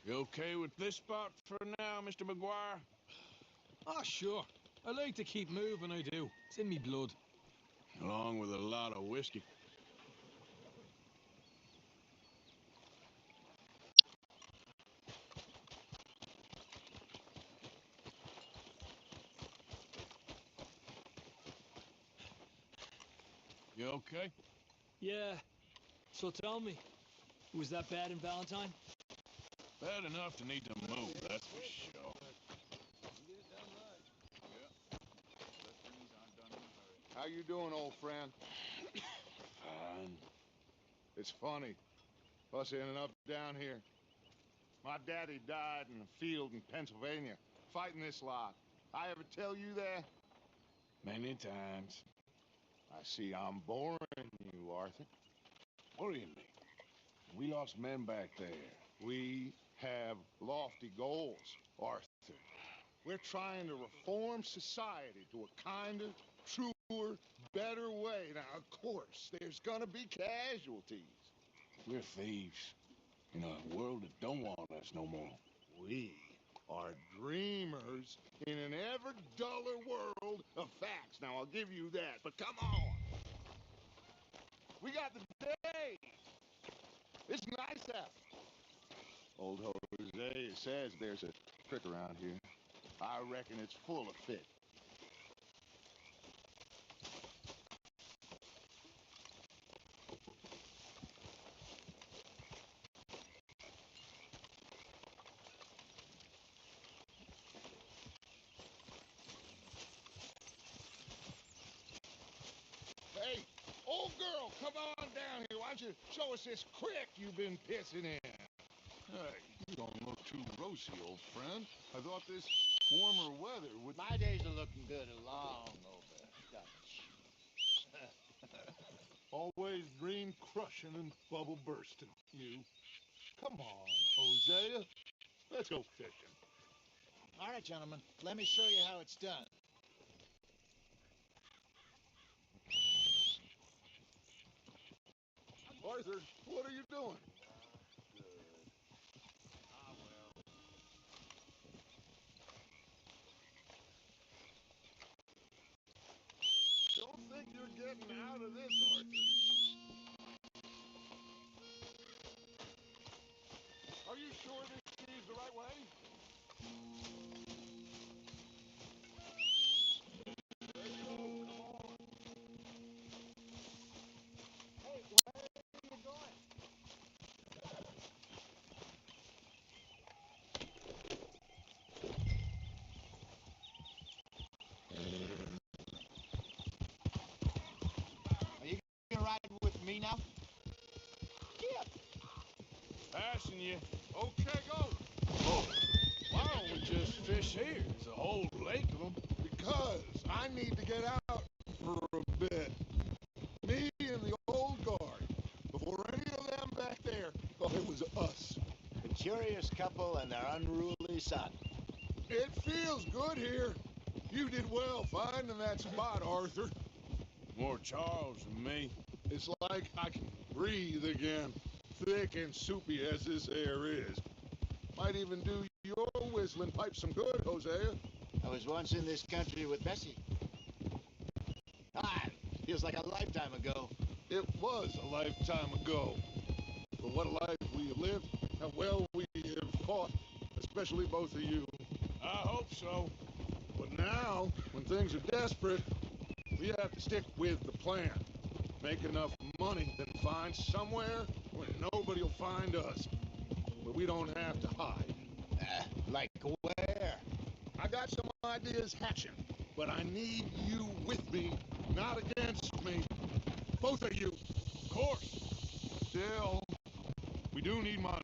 You okay with this spot for now, Mr. McGuire? Ah, sure. I like to keep moving, I do. It's in me blood. Along with a lot of whiskey. You okay? Yeah. So tell me, was that bad in Valentine? Bad enough to need to move, that's for sure. How you doing, old friend? Fine. It's funny, us ending up down here. My daddy died in a field in Pennsylvania, fighting this lot. I ever tell you that? Many times. I see I'm boring you, Arthur. What do you mean? We lost men back there. We have lofty goals, Arthur. We're trying to reform society to a kinder, truer, better way. Now, of course, there's gonna be casualties. We're thieves. In a world that don't want us no more. We are dreamers in an ever duller world of facts. Now, I'll give you that, but come on. We got the day. It's nice out. Old Hosea says there's a trick around here. I reckon it's full of fit. Hey, old girl, come on down here. Why don't you show us this crick you've been pissing in? Hey, you don't look too rosy, old friend. I thought this warmer weather would... My days are looking good along over Dutch. Always dream crushing and bubble bursting, you. Come on, Hosea. Let's go fishing. All right, gentlemen, let me show you how it's done. Arthur, what are you doing? Don't think you're getting out of this, Arthur. Are you sure this is the right way? There you go, come on. Hey, where are you going? Are you gonna ride with me now? Yeah. Passing you. Okay, go. Oh, why don't we just fish here? There's a whole lake of them. Because I need to get out for a bit. Me and the old guard. Before any of them back there thought it was us. A curious couple and their unruly son. It feels good here. You did well finding that spot, Arthur. More Charles than me. It's like I can breathe again. Thick and soupy as this air is. Might even do your whistling pipe some good, Hosea. I was once in this country with Bessie. Ah, feels like a lifetime ago. It was a lifetime ago. But what a life we have lived, how well we have fought, especially both of you. I hope so. But now, when things are desperate, we have to stick with the plan. Make enough money, then find somewhere where nobody will find us. Where we don't have to hide. Like where? I got some ideas hatching, but I need you with me, not against me. Both of you. Of course. Still, we do need money.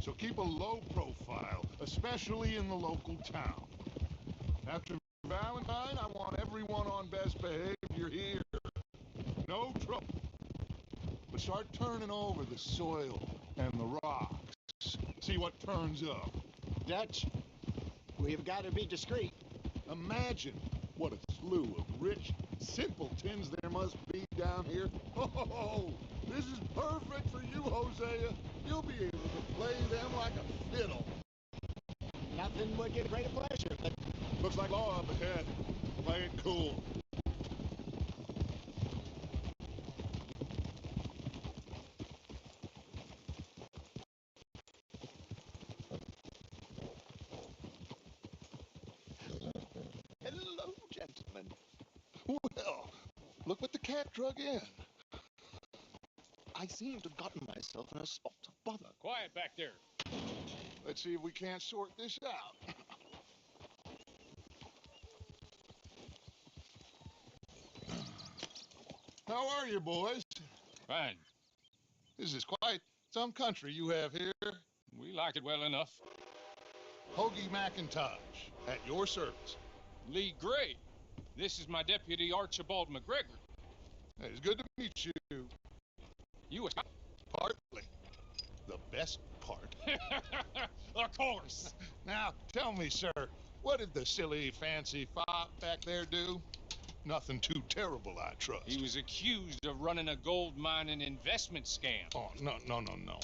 So keep a low profile, especially in the local town. After Valentine, I want everyone on best behavior here. No trouble. But start turning over the soil and the rocks. See what turns up. Dutch, we've got to be discreet. Imagine what a slew of rich simpletons there must be down here. Oh, this is perfect for you, Hosea. You'll be able to play them like a fiddle. Look what the cat drug in. I seem to have gotten myself in a spot of bother. Quiet back there. Let's see if we can't sort this out. How are you, boys? Fine. This is quite some country you have here. We like it well enough. Hoagie McIntosh, at your service. Leigh Gray. This is my deputy, Archibald McGregor. It's good to meet you. You a Partly. The best part. Of course. Now, tell me, sir, what did the silly, fancy fop back there do? Nothing too terrible, I trust. He was accused of running a gold mining investment scam. Oh, no.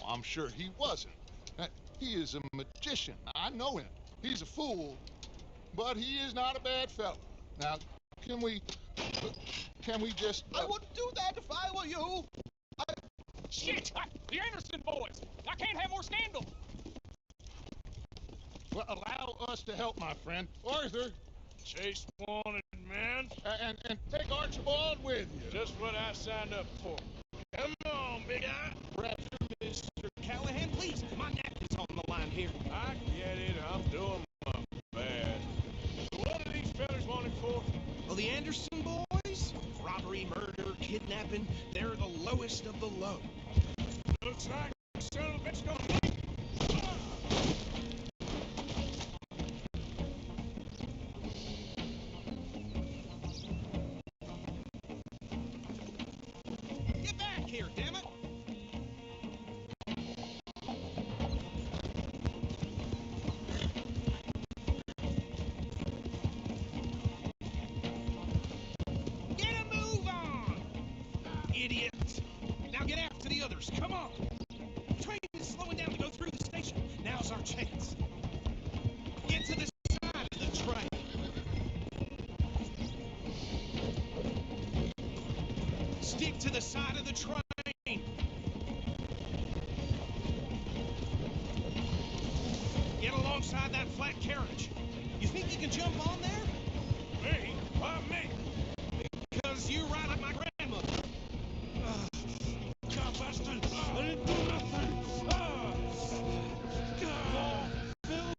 I'm sure he wasn't. He is a magician. I know him. He's a fool, but he is not a bad fellow. Now, can we just... I wouldn't do that if I were you. Shit! The Anderson boys! I can't have more scandal! Well, allow us to help, my friend. Arthur, Chase wanted, man. and take Archibald with you. Just what I signed up for. Come on, big eye. Mr. Callahan, please. My napkin's on the line here. I get it. I'm doing my best. What are these fellas wanted for? Well, the Anderson boys? Robbery, murder, kidnapping. They're the lowest of the low. Looks like son of a bitch gonna win. Get back here, damn it! Get a move on! Idiot! Now get after the others, come on! The train is slowing down to go through the station. Now's our chance. Get to the side of the train. Stick to the side of the train. Get alongside that flat carriage. You think you can jump on there? Me? Why me? Because you ride like my grandmother. God, bastard! I didn't do nothing! Bill!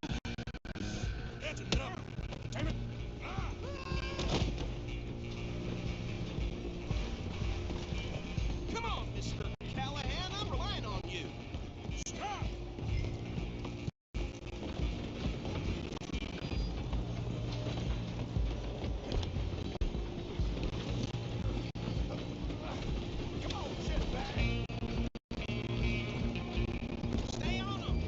That's enough! Damn it! Come on, Mr. Callahan, I'm relying on you. Stop! Come on, shit back! Stay on them.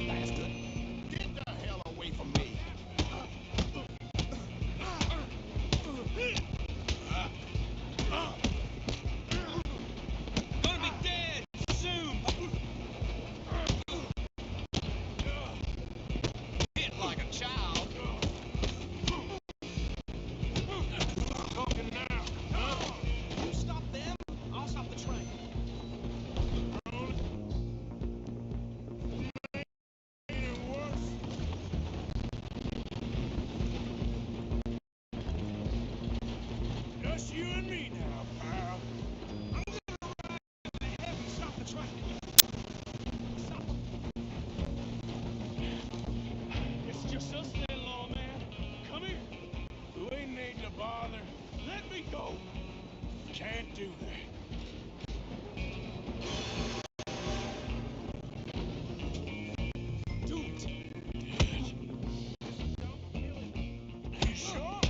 Bastard. Get the hell away from me. Gonna be dead soon. Hit like a child. Talking now! You stop them, I'll stop the train. Ain't it worse? Just you and me now, pal. I'm gonna ride ahead and stop the train. Stop. It's just us then, lawman. Come here. You ain't needing to bother. Let me go. Can't do that. Do it. You sure?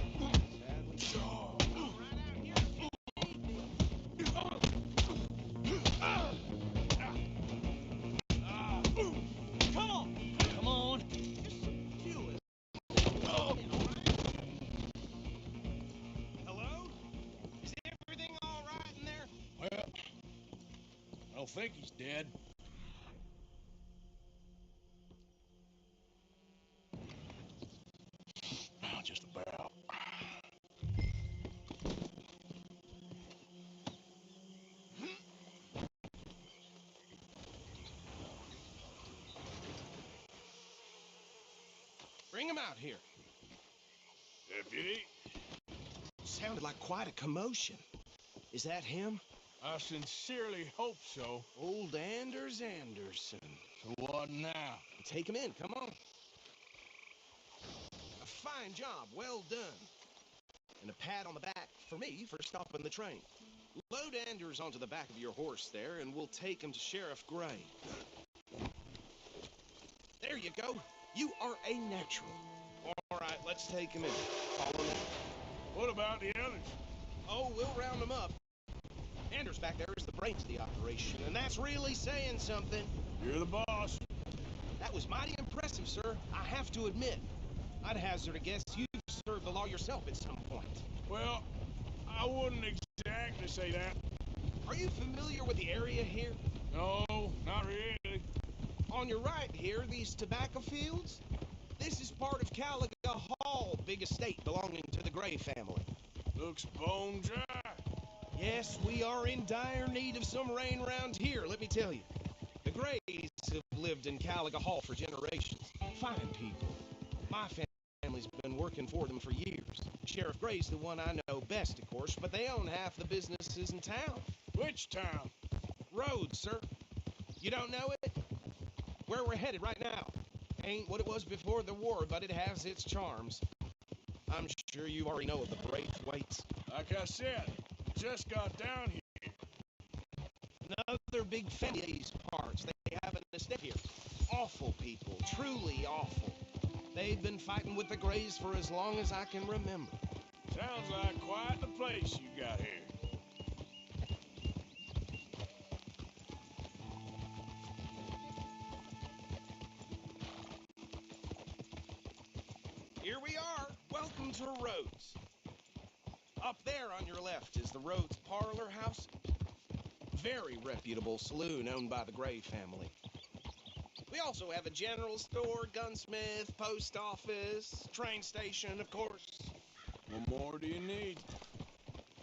Sure. Come on. Come on. Just some fuel. Hello? Is everything all right in there? Well, I don't think he's dead. Just about. Bring him out here. Deputy, Sounded like quite a commotion. Is that him? I sincerely hope so. Old Anders Anderson. So what now? Take him in, come on. A fine job, well done. And a pat on the back for me for stopping the train. Load Anders onto the back of your horse there, and we'll take him to Sheriff Gray. There you go. You are a natural. All right, let's take him in. Follow me. What about the others? Oh, we'll round them up. Anders back there is the brains of the operation, and that's really saying something. You're the boss. That was mighty impressive, sir. I have to admit. I'd hazard a guess you've served the law yourself at some point. Well, I wouldn't exactly say that. Are you familiar with the area here? No, not really. On your right here, these tobacco fields? This is part of Caliga Hall, big estate belonging to the Gray family. Looks bone dry. Yes, we are in dire need of some rain around here, let me tell you. The Grays have lived in Caliga Hall for generations. Fine people. My family's been working for them for years. Sheriff Gray's the one I know best, of course, but they own half the businesses in town. Which town? Rhodes, sir. You don't know it? Where we're headed right now. Ain't what it was before the war, but it has its charms. I'm sure you already know of the Braithwaites. Like I said, just got down here. Another big family of these parts. They have an estate here. Awful people, truly awful. They've been fighting with the Grays for as long as I can remember. Sounds like quite the place you got here. Here we are. Welcome to Rhodes. Up there on your left is the Rhodes Parlor House. Very reputable saloon owned by the Gray family. We also have a general store, gunsmith, post office, train station, of course. What more do you need?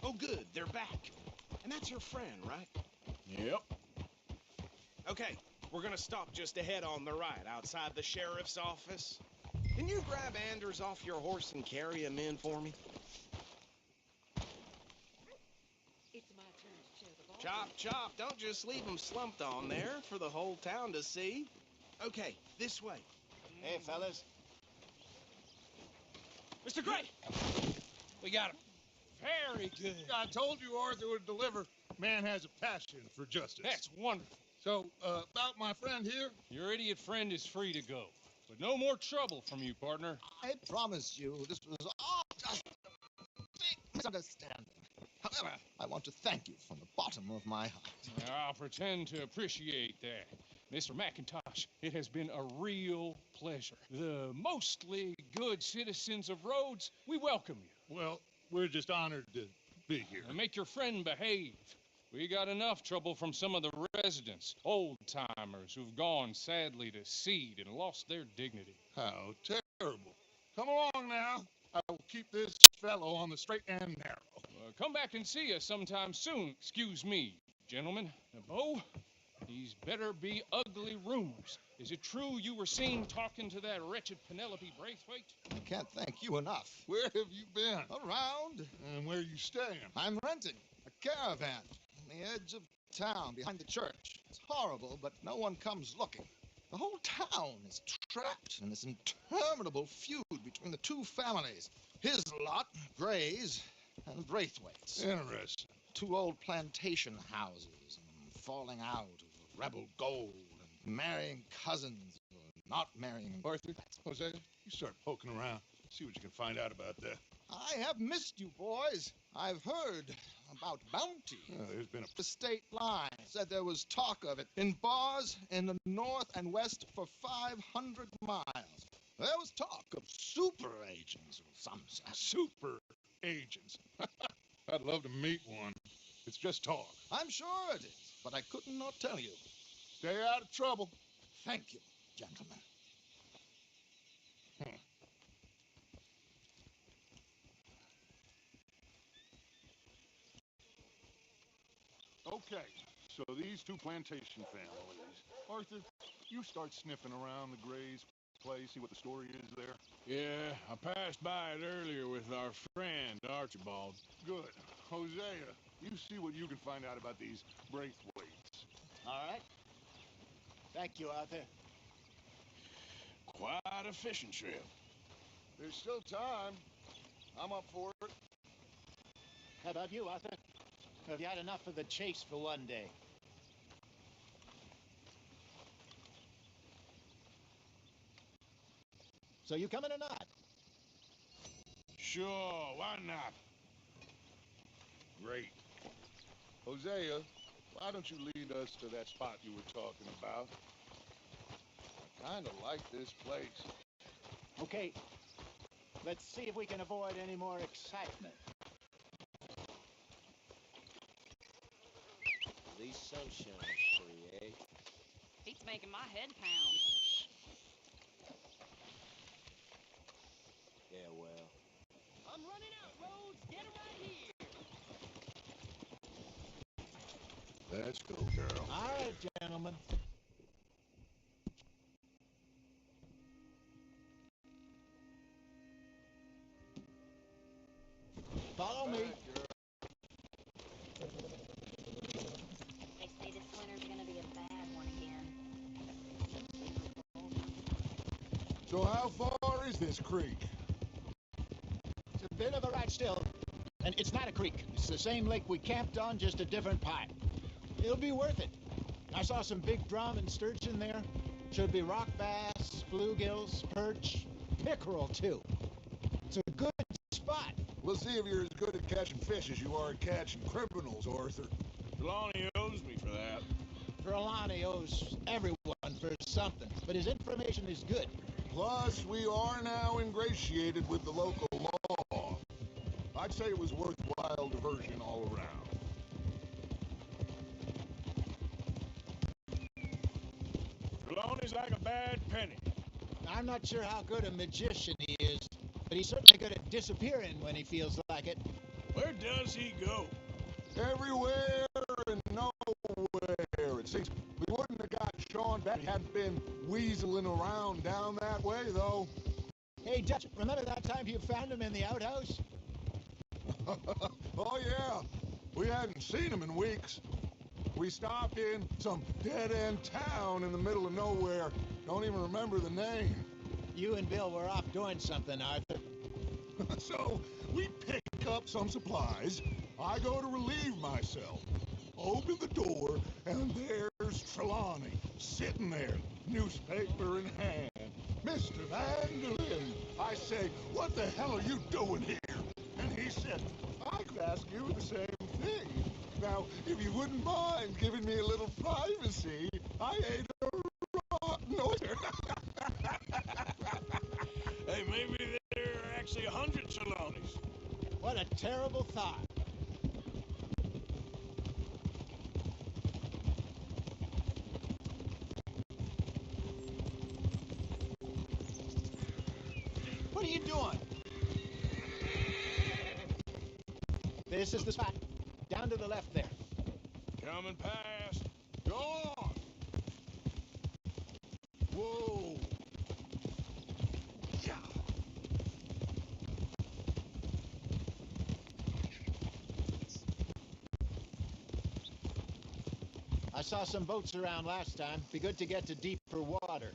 Oh, good, they're back. And that's your friend, right? Yep. Okay, we're gonna stop just ahead on the right, outside the sheriff's office. Can you grab Anders off your horse and carry him in for me? It's my turn to chair the ball. Chop, chop, don't just leave him slumped on there for the whole town to see. Okay, this way. Hey, fellas. Mr. Gray! We got him. Very good. I told you Arthur would deliver. Man has a passion for justice. That's wonderful. So, about my friend here, Your idiot friend is free to go. But no more trouble from you, partner. I promise you this was all just a big misunderstanding. However, I want to thank you from the bottom of my heart. I'll pretend to appreciate that. Mr. McIntosh, it has been a real pleasure. The mostly good citizens of Rhodes, we welcome you. well, we're just honored to be here. Now make your friend behave. We got enough trouble from some of the residents, old-timers who've gone sadly to seed and lost their dignity. How terrible. Come along now. I will keep this fellow on the straight and narrow. Come back and see us sometime soon. Excuse me, gentlemen. Now, Bo, these better be ugly rumors. Is it true you were seen talking to that wretched Penelope Braithwaite? I can't thank you enough. Where have you been? Around, And where are you staying? I'm renting a caravan on the edge of town behind the church. It's horrible, but no one comes looking. The whole town is trapped in this interminable feud between the two families. His lot, Gray's, and Braithwaite's. Interesting. Two old plantation houses, and falling out over rebel gold, and marrying cousins, or not marrying. Arthur, Hosea, you start poking around. See what you can find out about that. I have missed you, boys. I've heard about bounty. There's been The state line said there was talk of it in bars in the north and west for 500 miles. There was talk of super agents of some sort. super agents. I'd love to meet one. It's just talk. I'm sure it is, but I couldn't not tell you. Stay out of trouble. Thank you, gentlemen. Okay, so these two plantation families. Arthur, you start sniffing around the Gray's place, see what the story is there? Yeah, I passed by it earlier with our friend, Archibald. Good. Hosea, you see what you can find out about these Braithwaites. All right. Thank you, Arthur. Quite a fishing trip. There's still time. I'm up for it. How about you, Arthur? Have you had enough of the chase for one day? So you coming or not? Sure, why not? Great. Hosea, why don't you lead us to that spot you were talking about? I kind of like this place. Okay. Let's see if we can avoid any more excitement. These sunshine's free, eh? He's making my head pound. Yeah, well. I'm running out, Rhodes. Get him right here. Let's go, girl. All right, gentlemen. Follow me. They say this winter's gonna be a bad one again. So how far is this creek? It's a bit of a ride still. And it's not a creek. It's the same lake we camped on, just a different part. It'll be worth it. I saw some big drum and sturgeon there. Should be rock bass, bluegills, perch, pickerel, too. It's a good spot. We'll see if you're as good at catching fish as you are at catching criminals, Arthur. Trelawney owes me for that. Trelawney owes everyone for something, but his information is good. Plus, we are now ingratiated with the local law. I'd say it was worthwhile diversion all around. Trelawney's like a bad penny. I'm not sure how good a magician he is, but he's certainly good at disappearing when he feels like it. Where does he go? Everywhere and nowhere. It seems we wouldn't have got Sean back if he hadn't been weaseling around down that way, though. Hey, Dutch, remember that time you found him in the outhouse? Oh, yeah. We hadn't seen him in weeks. We stopped in some dead-end town in the middle of nowhere. Don't even remember the name. You and Bill were off doing something, Arthur. So, we pick up some supplies. I go to relieve myself. Open the door, and there's Trelawney, sitting there, newspaper in hand. Mr. Vanderlyn. I say, what the hell are you doing here? And he said, I could ask you the same thing. Now, if you wouldn't mind giving me a little privacy, I ate a rotten oyster. Hey, maybe there are actually 100 Trelawneys. What a terrible thought. What are you doing? This is the spot. Down to the left there. Coming past. Go on. Whoa. Yeah. I saw some boats around last time. Be good to get to deeper water.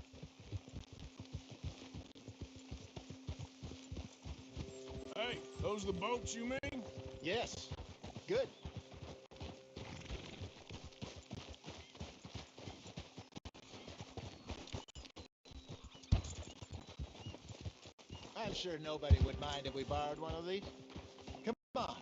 Hey, those the boats you mean? Yes. Good. I'm sure nobody would mind if we borrowed one of these. Come on.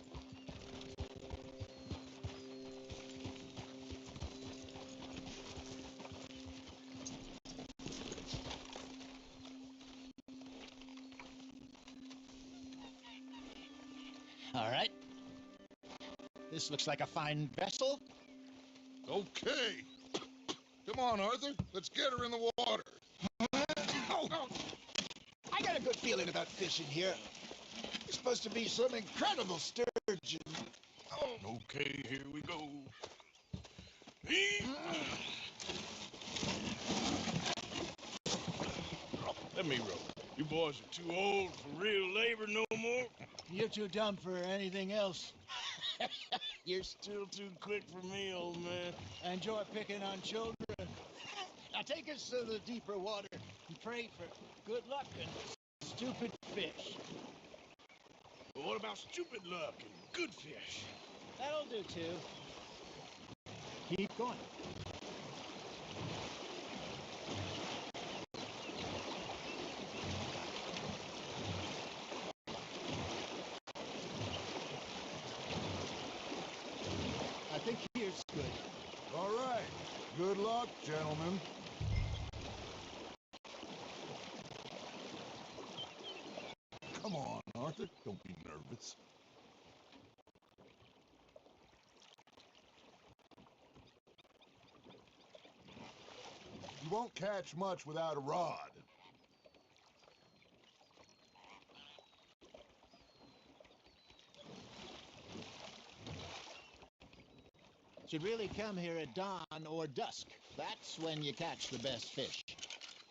All right. This looks like a fine vessel. Okay. Come on, Arthur. Let's get her in the water. I got a good feeling about fishing here. It's supposed to be some incredible sturgeon. Okay, here we go. Let me row. You boys are too old for real labor no more. You're too dumb for anything else. You're still too quick for me, old man. Enjoy picking on children. Now take us to the deeper water and pray for good luck and stupid fish. But what about stupid luck and good fish? That'll do too. Keep going. I think here's good. All right. Good luck, gentlemen. Come on, Arthur. Don't be nervous. You won't catch much without a rod. Should really come here at dawn or dusk. That's when you catch the best fish.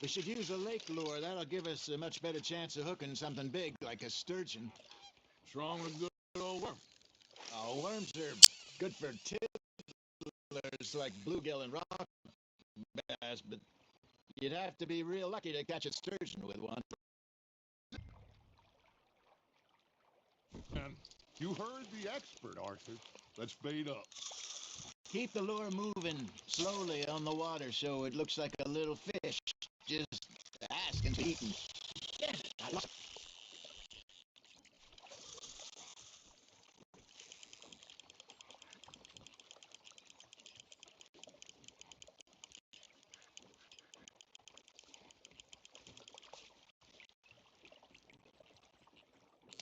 We should use a lake lure. That'll give us a much better chance of hooking something big like a sturgeon. What's wrong with good old worm? Oh, worms are good for ticklers like bluegill and rock bass, but you'd have to be real lucky to catch a sturgeon with one. And you heard the expert, Arthur. Let's bait up. Keep the lure moving slowly on the water so it looks like a little fish just asking to be eaten. Yeah, I lost it.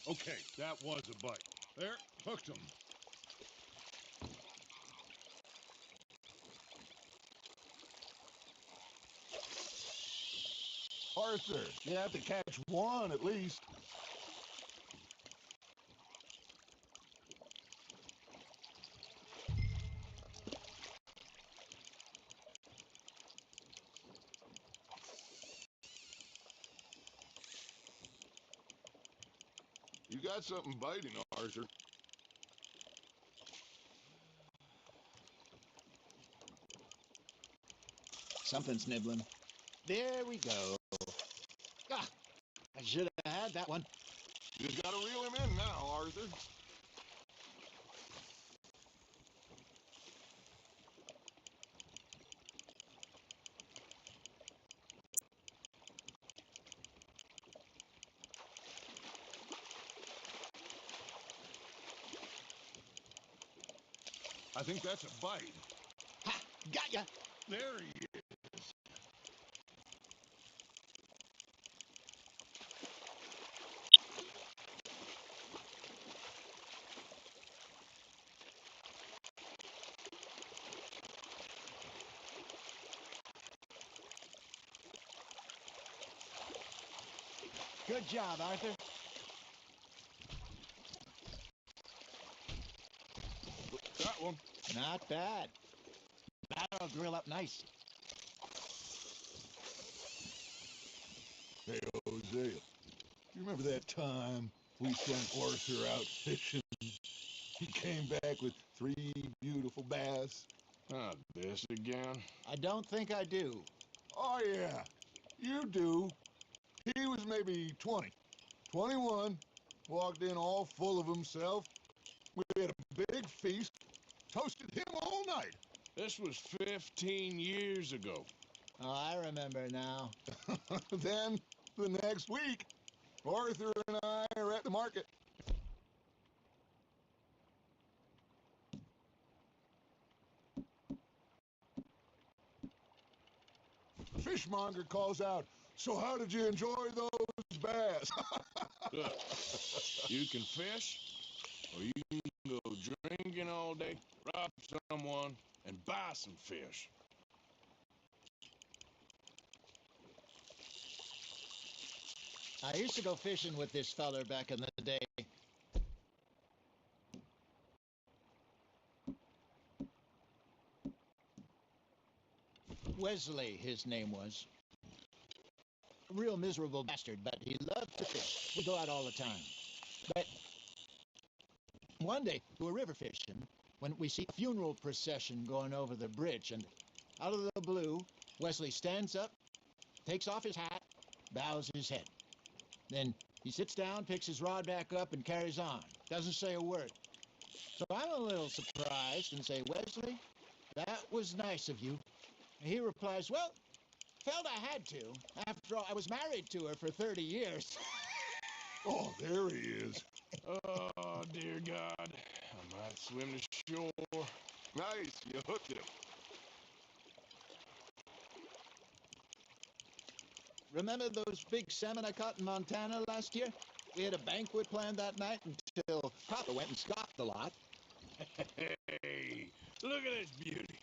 Okay, that was a bite. There, hooked him. Arthur, you have to catch one at least. You got something biting, Arthur. Something's nibbling. There we go. Ah, I should have had that one. You just gotta reel him in now, Arthur. I think that's a bite. Ha! Got ya! There he is. Good job, Arthur. Got one. Not bad. That'll grill up nice. Hey, Hosea, you remember that time we sent Arthur out fishing? He came back with 3 beautiful bass. Ah, this again? I don't think I do. Oh, yeah, you do. He was maybe 20, 21, walked in all full of himself. We had a big feast, toasted him all night. This was 15 years ago. Oh, I remember now. Then, the next week, Arthur and I are at the market. Fishmonger calls out, "So how did you enjoy those bass?" Look, you can fish, or you can go drinking all day, rob someone, and buy some fish. I used to go fishing with this feller back in the day. Wesley, his name was. a real miserable bastard, but he loved to fish. We'd go out all the time. But one day, we were river fishing when we see a funeral procession going over the bridge, and out of the blue, Wesley stands up, takes off his hat, bows his head. Then he sits down, picks his rod back up, and carries on. Doesn't say a word. So I'm a little surprised and say, Wesley, that was nice of you. And he replies, well, felt I had to. After all, I was married to her for 30 years. Oh, there he is. Oh, dear God. I might swim to shore. Nice, you hooked him. Remember those big salmon I caught in Montana last year? We had a banquet planned that night until Papa went and scoffed the lot. Hey, look at this beauty.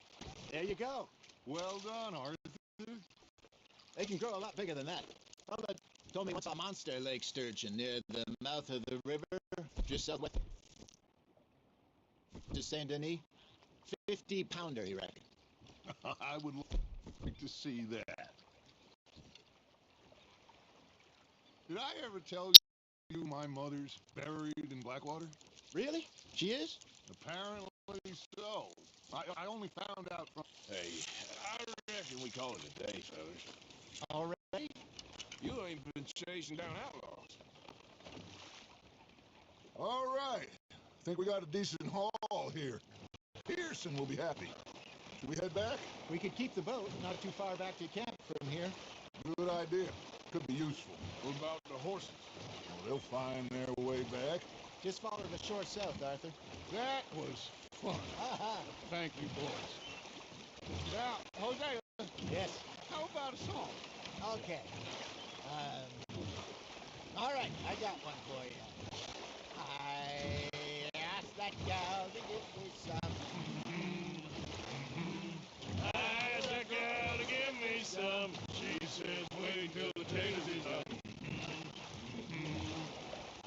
There you go. Well done, Arthur. They can grow a lot bigger than that. Papa told me once a monster lake sturgeon near the mouth of the river, just southwest to Saint Denis. 50-pounder, he reckoned. I would like to see that. Did I ever tell you my mother's buried in Blackwater? Really? She is? Apparently so. I only found out from... Hey, I reckon we call it a day, fellas. Already? You ain't been chasing down outlaws. All right. Think we got a decent haul here. Pearson will be happy. Should we head back? We could keep the boat not too far back to camp from here. Good idea. Could be useful. What about the horses? Well, they'll find their way back. Just follow the shore south, Arthur. That was fun. Thank you, boys. Now, Hosea, Yes. how about a song? Okay. All right, I got one for you. I asked that gal to give me some. I asked that gal to give me some. She says, wait till the tail is done.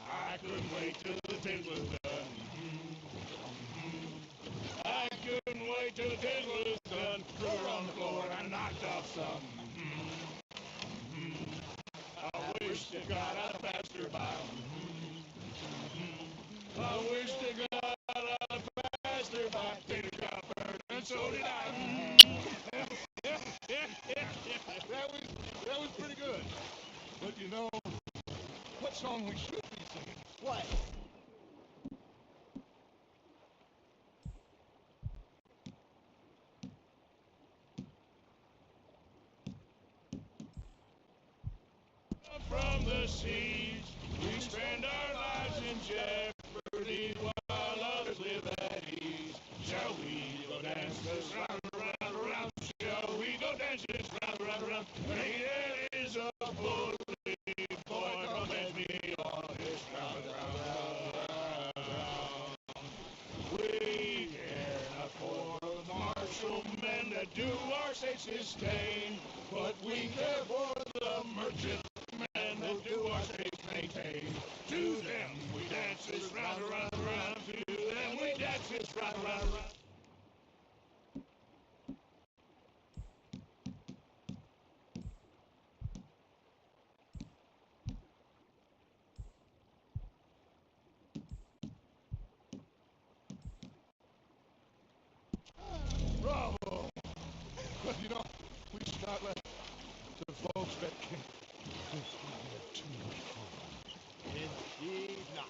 I couldn't wait till the tail was done. I couldn't wait till the tail was done. Threw her on the floor and knocked off some. I wish to God I'd passed her by. I wish to God I'd passed her by. Tater got burned, and so did I. That was pretty good. But you know, what song we should be singing? What? From the seas, we spend our lives in jeopardy while others live at ease. Shall we go dance this round, round, round? Shall we go dance this round, round, round? Hey, there is a bully boy, come dance me on this round, round, round. We care not for the martial men that do our state sustain, but we care for the merchant men that do our states maintain. To them we dance this round, round, round. To them we dance this round, round, round. Bravo! But you know, we should not let the folks that can get too far. Indeed not.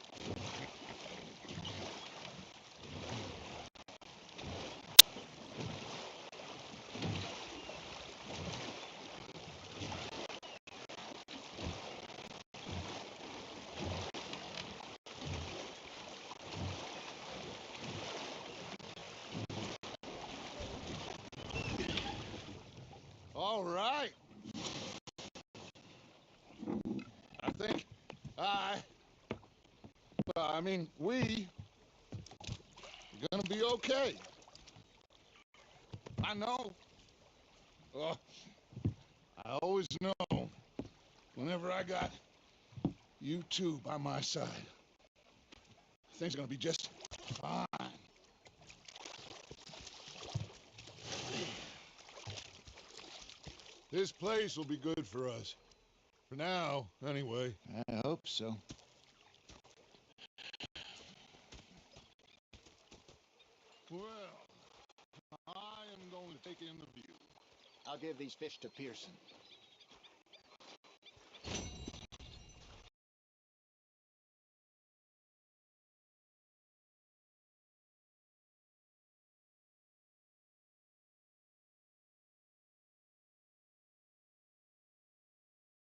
All right. I think we are gonna be okay. I know. I always know whenever I got you two by my side, things are gonna be just fine. This place will be good for us. For now, anyway. I hope so. Well, I am going to take in the view. I'll give these fish to Pearson.